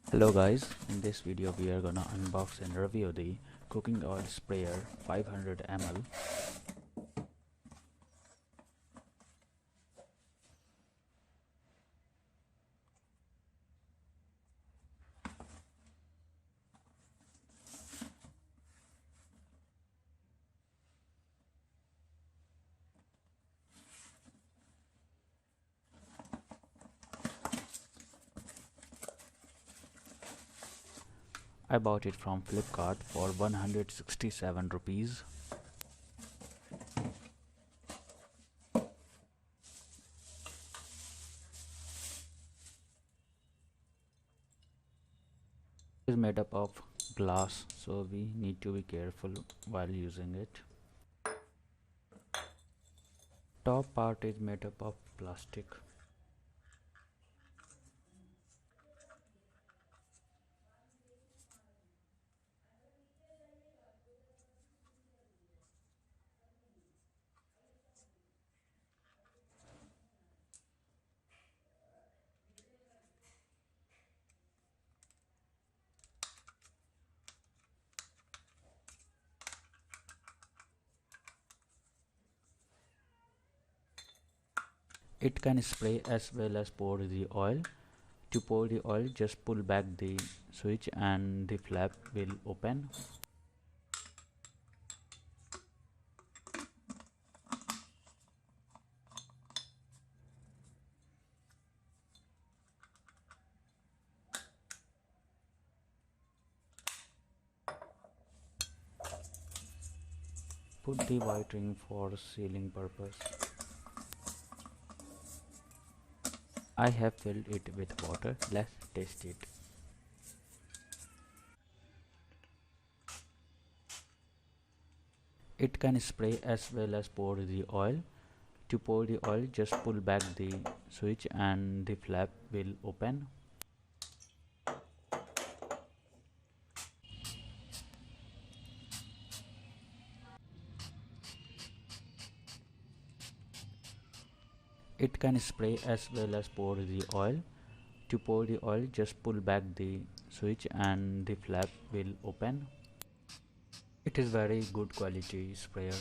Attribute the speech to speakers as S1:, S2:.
S1: Hello guys, in this video we are gonna unbox and review the cooking oil sprayer 500 ml. I bought it from Flipkart for 167 rupees. It is made up of glass, so we need to be careful while using it. Top part is made up of plastic. It can spray as well as pour the oil. To pour the oil, just pull back the switch and the flap will open. Put the white ring for sealing purpose. I have filled it with water. Let's test it. It can spray as well as pour the oil. To pour the oil, just pull back the switch and the flap will open. It can spray as well as pour the oil. To pour the oil, just pull back the switch and the flap will open. It is very good quality sprayer.